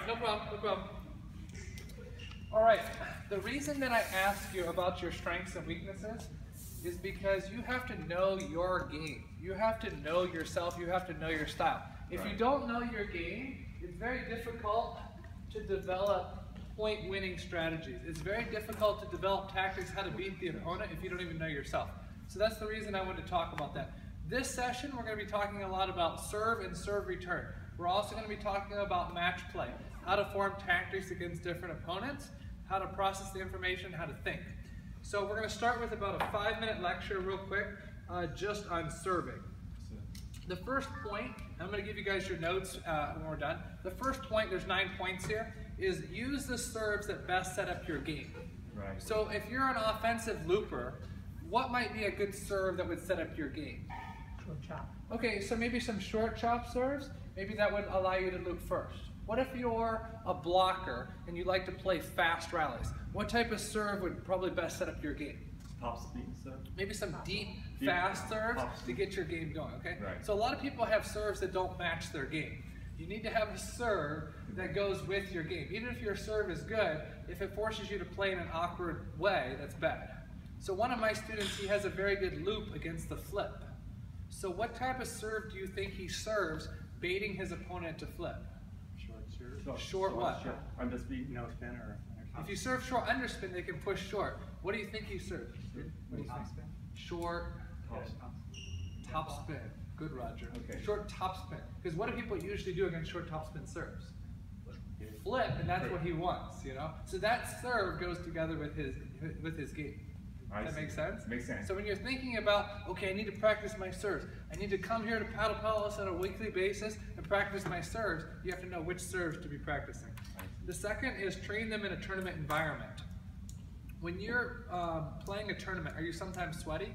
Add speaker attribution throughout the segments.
Speaker 1: no problem, no problem. All right, the reason that I ask you about your strengths and weaknesses is because you have to know your game. You have to know yourself, you have to know your style. If you don't know your game, it's very difficult to develop point-winning strategies. It's very difficult to develop tactics, how to beat the opponent if you don't even know yourself. So that's the reason I wanted to talk about that. This session, we're going to be talking a lot about serve and serve return. We're also going to be talking about match play, how to form tactics against different opponents, how to process the information, how to think. So we're going to start with about a 5-minute lecture real quick, just on serving. The first point, I'm going to give you guys your notes when we're done. The first point, there's 9 points here, is use the serves that best set up your game.
Speaker 2: Right.
Speaker 1: So if you're an offensive looper, what might be a good serve that would set up your game?
Speaker 3: Short chop.
Speaker 1: Okay, so maybe some short chop serves, maybe that would allow you to loop first. What if you're a blocker and you like to play fast rallies? What type of serve would probably best set up your game?
Speaker 2: Topspin serve.
Speaker 1: Maybe some deep, fast serves to get your game going, okay? Right. So a lot of people have serves that don't match their game. You need to have a serve that goes with your game. Even if your serve is good, if it forces you to play in an awkward way, that's bad. So one of my students, he has a very good loop against the flip. So what type of serve do you think he serves, baiting his opponent to flip?
Speaker 2: Short serve.
Speaker 1: Short what?
Speaker 2: Short. Underspin. No spin or.
Speaker 1: If you serve short underspin, they can push short. What do you think he serves? What do you think? Short. Topspin. Good, Roger. Okay. Short topspin. Because what do people usually do against short topspin serves? Flip, and that's what he wants, you know? So that serve goes together with his game. Does that make sense?
Speaker 2: Makes sense.
Speaker 1: So when you're thinking about, okay, I need to practice my serves, I need to come here to Paddle Palace on a weekly basis and practice my serves, you have to know which serves to be practicing. The second is train them in a tournament environment. When you're playing a tournament, are you sometimes sweaty?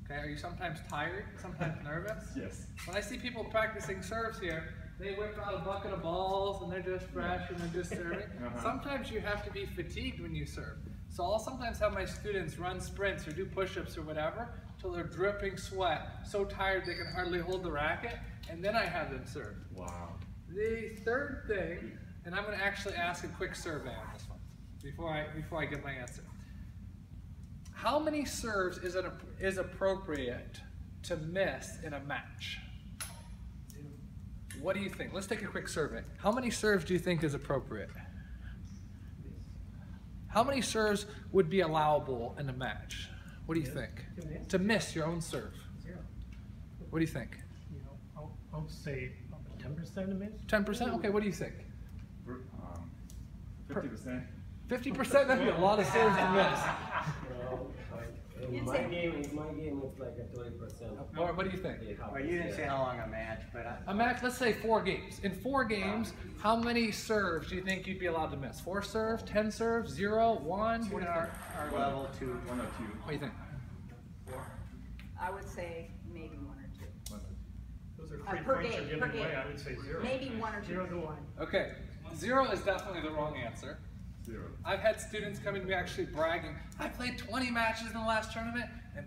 Speaker 1: Okay, are you sometimes tired, sometimes nervous?
Speaker 2: Yes.
Speaker 1: When I see people practicing serves here, they whip out a bucket of balls and they're just fresh and they're just serving. Sometimes you have to be fatigued when you serve. So I'll sometimes have my students run sprints or do push-ups or whatever till they're dripping sweat, so tired they can hardly hold the racket, and then I have them serve.
Speaker 2: Wow.
Speaker 1: The third thing, and I'm going to actually ask a quick survey on this one before I give my answer. How many serves is appropriate to miss in a match? What do you think? Let's take a quick survey. How many serves do you think is appropriate? How many serves would be allowable in a match? What do you think? To miss your own serve.
Speaker 3: 0.
Speaker 1: What do you think?
Speaker 3: You know, I'll say 10% to miss.
Speaker 1: 10%? Okay, what do you think?
Speaker 2: 50%.
Speaker 1: 50%? That'd be a lot of serves to miss.
Speaker 4: My game is like a 20%.
Speaker 1: Or what do you think?
Speaker 5: Well, you didn't say how long a match, but
Speaker 1: A match, let's say 4 games. In 4 games, how many serves do you think you'd be allowed to miss? 4 serves, 10 serves, 0, 1? What do you think?
Speaker 5: our level 2.
Speaker 2: 1 or 2.
Speaker 1: What do you think?
Speaker 6: I would say maybe 1 or 2.
Speaker 3: Those are
Speaker 6: Per
Speaker 3: 3 points
Speaker 6: game,
Speaker 3: you're giving
Speaker 6: per game.
Speaker 3: away. I would say 0.
Speaker 6: Maybe 1 or 2.
Speaker 3: 0 to 1.
Speaker 1: Okay, 0 is definitely the wrong answer.
Speaker 2: 0.
Speaker 1: I've had students coming to me actually bragging, I played 20 matches in the last tournament and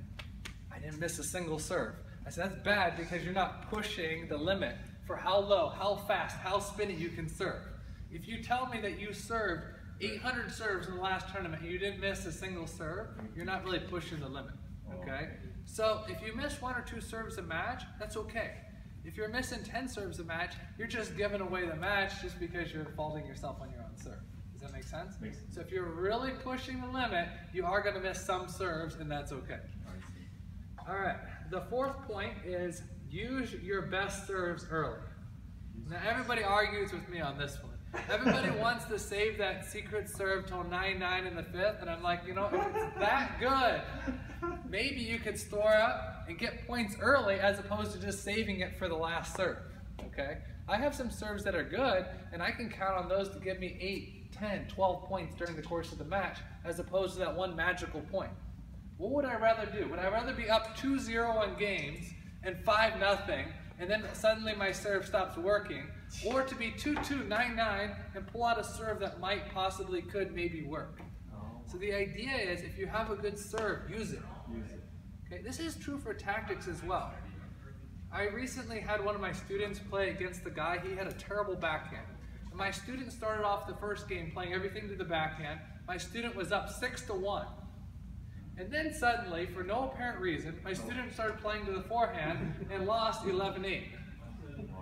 Speaker 1: I didn't miss a single serve. I said, that's bad because you're not pushing the limit for how low, how fast, how spinny you can serve. If you tell me that you served 800 serves in the last tournament and you didn't miss a single serve, you're not really pushing the limit, okay? So if you miss 1 or 2 serves a match, that's okay. If you're missing 10 serves a match, you're just giving away the match just because you're faulting yourself on your own serve. Does that make sense?
Speaker 2: Makes sense.
Speaker 1: So if you're really pushing the limit, you are going to miss some serves, and that's okay. All right, the fourth point is use your best serves early. Now everybody argues with me on this one. Everybody wants to save that secret serve till 9-9 in the 5th, and I'm like, you know, if it's that good, maybe you could store up and get points early as opposed to just saving it for the last serve, okay? I have some serves that are good, and I can count on those to give me 8, 10, 12 points during the course of the match as opposed to that one magical point. What would I rather do? Would I rather be up 2-0 on games and 5-0 and then suddenly my serve stops working, or to be 2-2, 9-9 and pull out a serve that might possibly could maybe work? So the idea is if you have a good serve, use it. Okay, this is true for tactics as well. I recently had one of my students play against the guy, he had a terrible backhand. my student started off the first game playing everything to the backhand. My student was up 6-1. And then suddenly, for no apparent reason, my student started playing to the forehand and lost 11-8.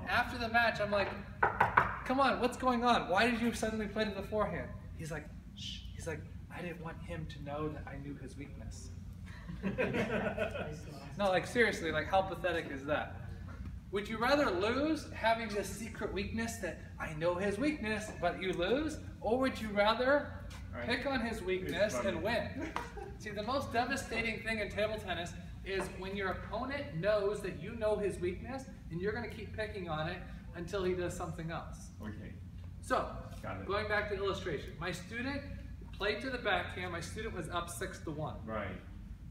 Speaker 1: After the match, I'm like, come on, what's going on? Why did you suddenly play to the forehand? He's like, shh. He's like, I didn't want him to know that I knew his weakness. No, like seriously, like how pathetic is that? Would you rather lose having this secret weakness that I know his weakness, but you lose? Or would you rather pick on his weakness and win? See, the most devastating thing in table tennis is when your opponent knows that you know his weakness and you're going to keep picking on it until he does something else.
Speaker 7: Okay.
Speaker 1: So, going back to the illustration, my student played to the backhand, my student was up 6-1.
Speaker 7: Right.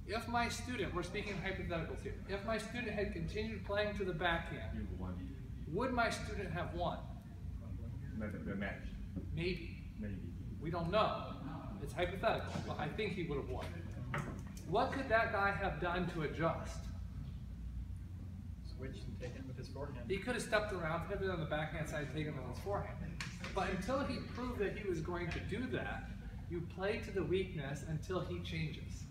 Speaker 1: If my student, we're speaking hypotheticals here, if my student had continued playing to the backhand,
Speaker 7: You won.
Speaker 1: would my student have won?
Speaker 7: The match.
Speaker 1: Maybe.
Speaker 7: Maybe.
Speaker 1: We don't know. It's hypothetical, but I think he would have won. What could that guy have done to adjust?
Speaker 2: Switch and take it with his forehand.
Speaker 1: He could have stepped around, pivoted on the backhand side, taken him on his forehand. But until he proved that he was going to do that, you play to the weakness until he changes.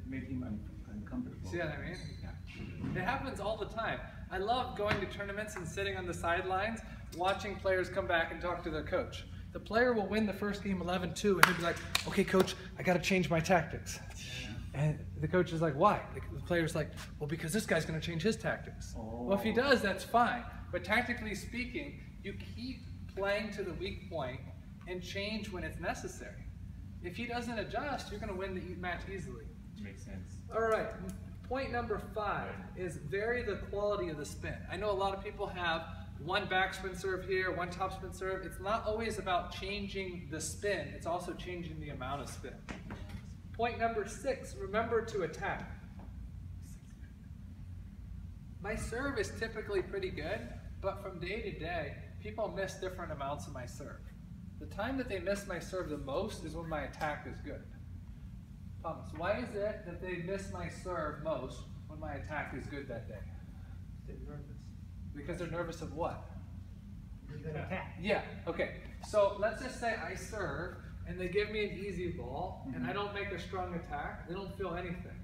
Speaker 7: Make him uncomfortable.
Speaker 1: See what I mean? It happens all the time. I love going to tournaments and sitting on the sidelines, watching players come back and talk to their coach. The player will win the first game 11-2, and he'll be like, okay, coach, I got to change my tactics. And the coach is like, why? The player's like, well, because this guy's going to change his tactics.
Speaker 7: Oh.
Speaker 1: Well, if he does, that's fine. But tactically speaking, you keep playing to the weak point and change when it's necessary. If he doesn't adjust, you're going to win the match easily.
Speaker 7: Makes sense.
Speaker 1: All right, point number 5 is vary the quality of the spin. I know a lot of people have one backspin serve here, one topspin serve. It's not always about changing the spin, it's also changing the amount of spin. Point number 6, remember to attack. My serve is typically pretty good, but from day to day, people miss different amounts of my serve. The time that they miss my serve the most is when my attack is good. Thomas, why is it that they miss my serve most when my attack is good that day?
Speaker 3: They're nervous.
Speaker 1: Because they're nervous of what?
Speaker 3: You're gonna attack.
Speaker 1: Yeah, okay. So let's just say I serve and they give me an easy ball and I don't make a strong attack, they don't feel anything.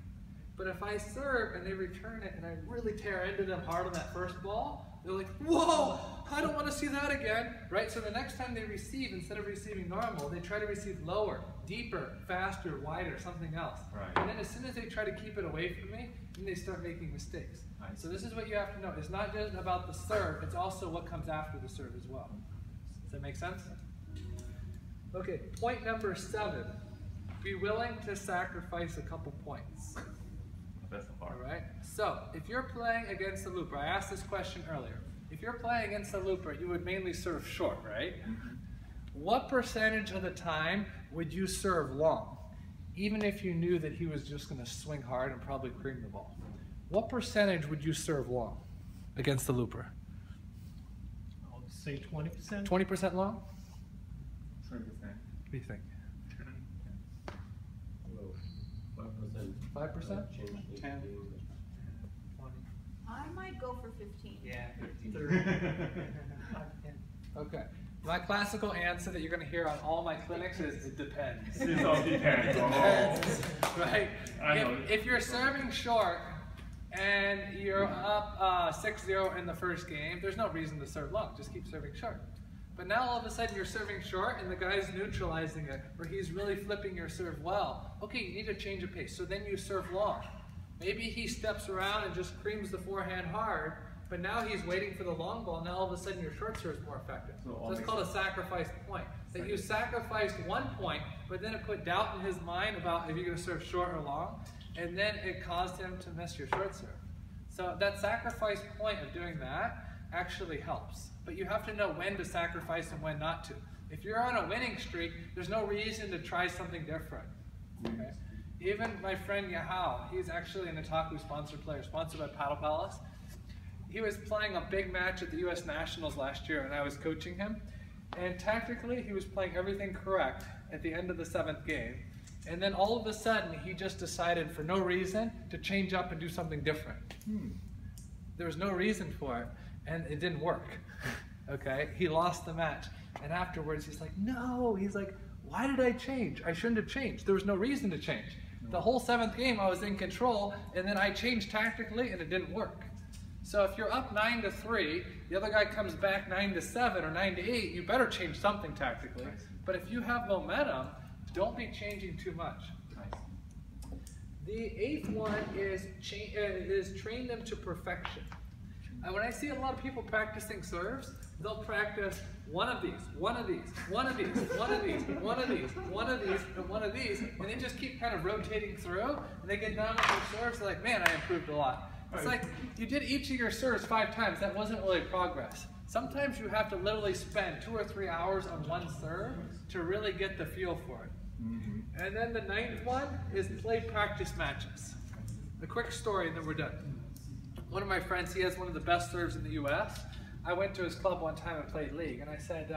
Speaker 1: But if I serve and they return it and I really tear into them hard on that first ball, they're like, whoa, I don't want to see that again, right? So the next time they receive, instead of receiving normal, they try to receive lower, deeper, faster, wider, something else.
Speaker 7: Right.
Speaker 1: And then as soon as they try to keep it away from me, then they start making mistakes. So this is what you have to know. It's not just about the serve, it's also what comes after the serve as well. Does that make sense? Okay, point number 7. Be willing to sacrifice a couple points.
Speaker 7: That's the part.
Speaker 1: All right. So if you're playing against the looper, I asked this question earlier. If you're playing against the looper, you would mainly serve short, right? What percentage of the time would you serve long, even if you knew that he was just going to swing hard and probably cream the ball? What percentage would you serve long against the looper?
Speaker 3: I'll say 20%.
Speaker 1: 20% long?
Speaker 7: 20%.
Speaker 1: What do you think?
Speaker 4: 5%.
Speaker 1: 5%?
Speaker 4: Change the
Speaker 2: 10.
Speaker 4: game.
Speaker 6: I might go for 15.
Speaker 5: Yeah, 15.
Speaker 1: Okay. My classical answer that you're going to hear on all my clinics is it depends.
Speaker 7: It all depends.
Speaker 1: Depends, right?
Speaker 7: I know.
Speaker 1: If you're serving short and you're up 6-0 in the first game, there's no reason to serve long. Just keep serving short. But now all of a sudden you're serving short and the guy's neutralizing it, or he's really flipping your serve well. Okay, you need to change a pace. So then you serve long. Maybe he steps around and just creams the forehand hard, but now he's waiting for the long ball. Now all of a sudden your short serve is more effective. So it's called a sacrifice point. That you sacrificed one point, but then it put doubt in his mind about if you're going to serve short or long, and then it caused him to miss your short serve. So that sacrifice point of doing that actually helps. But you have to know when to sacrifice and when not to. If you're on a winning streak, there's no reason to try something different. Okay? Even my friend Yahao, he's actually an Otaku sponsored player, sponsored by Paddle Palace. He was playing a big match at the US Nationals last year and I was coaching him. And tactically, he was playing everything correct at the end of the 7th game. And then all of a sudden, he just decided for no reason to change up and do something different. There was no reason for it, and it didn't work. Okay, he lost the match. And afterwards, he's like, no. He's like, why did I change? I shouldn't have changed. There was no reason to change. The whole 7th game, I was in control, and then I changed tactically, and it didn't work. So if you're up 9-3, the other guy comes back 9-7 or 9-8, you better change something tactically. But if you have momentum, don't be changing too much. The 8th one is train them to perfection. When I see a lot of people practicing serves, they'll practice one of these, one of these, one of these, one of these, one of these, one of these, and one of these, and they just keep kind of rotating through, and they get done with their serves, they're like, man, I improved a lot. It's like, you did each of your serves 5 times, that wasn't really progress. Sometimes you have to literally spend 2 or 3 hours on one serve to really get the feel for it. And then the 9th one is play practice matches. A quick story and then we're done. One of my friends, he has one of the best serves in the US. I went to his club one time and played league, and I said,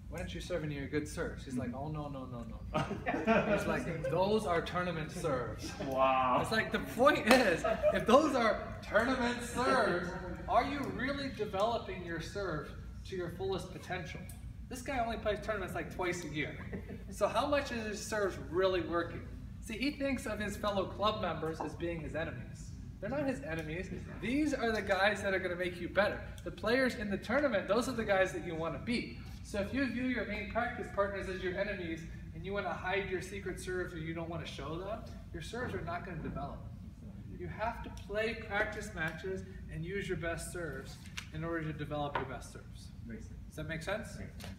Speaker 1: why don't you serve any of your good serves? He's like, oh, no, no, no, no. He's like, those are tournament serves.
Speaker 7: Wow.
Speaker 1: It's like, the point is, if those are tournament serves, are you really developing your serve to your fullest potential? This guy only plays tournaments like twice a year. So how much is his serves really working? See, he thinks of his fellow club members as being his enemies. They're not his enemies. These are the guys that are going to make you better. The players in the tournament, those are the guys that you want to beat. So if you view your main practice partners as your enemies and you want to hide your secret serves or you don't want to show them, your serves are not going to develop. You have to play practice matches and use your best serves in order to develop your best serves. Does that make sense?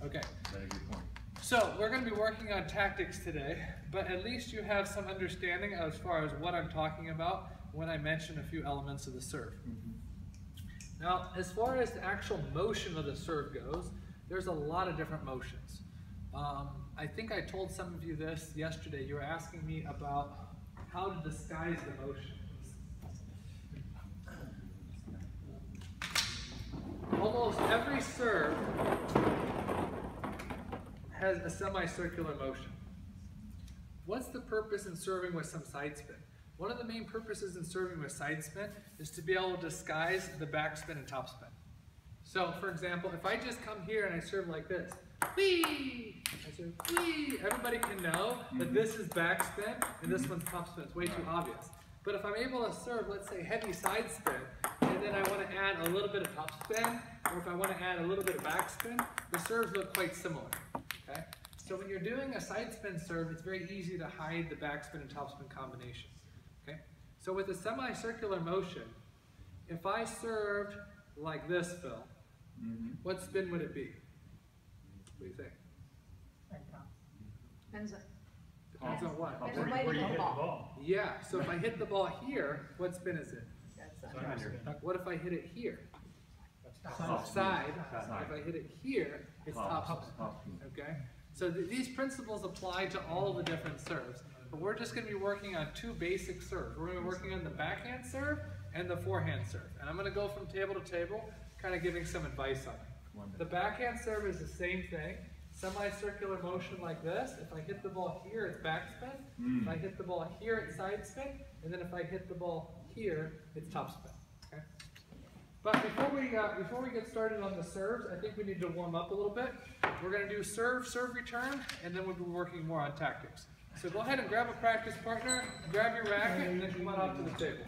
Speaker 1: Okay.
Speaker 7: Very good point.
Speaker 1: So we're going to be working on tactics today, but at least you have some understanding as far as what I'm talking about when I mention a few elements of the serve. Now, as far as the actual motion of the serve goes, there's a lot of different motions. I think I told some of you this yesterday. You were asking me about how to disguise the motion. Almost every serve has a semicircular motion. What's the purpose in serving with some side spin? One of the main purposes in serving with side spin is to be able to disguise the backspin and topspin. So, for example, if I just come here and I serve like this, whee! I serve, whee! Everybody can know that this is backspin and this one's topspin. It's way too obvious. But if I'm able to serve, let's say, heavy side spin, and then I want to add a little bit of topspin, or if I want to add a little bit of backspin, the serves look quite similar. Okay? So when you're doing a side spin serve, it's very easy to hide the backspin and topspin combinations. Okay? So with a semicircular motion, if I served like this, Phil, what spin would it be? What do you think?
Speaker 6: Depends on,
Speaker 1: Depends on what?
Speaker 6: Depends on where you hit the ball.
Speaker 1: Yeah, so if I hit the ball here, what spin is it?
Speaker 6: That's
Speaker 1: What if I hit it here?
Speaker 3: Side.
Speaker 1: Side. If I hit it here, it's topspin. Okay? So these principles apply to all the different serves. But we're just going to be working on 2 basic serves. We're going to be working on the backhand serve and the forehand serve. And I'm going to go from table to table, kind of giving some advice on it. The backhand serve is the same thing. Semicircular motion like this. If I hit the ball here, it's backspin. If I hit the ball here, it's side spin. And then if I hit the ball here, it's topspin. Okay? But before we get started on the serves, I think we need to warm up a little bit. We're going to do serve, serve return, and then we'll be working more on tactics. So go ahead and grab a practice partner, grab your racket, and then come on out to the table.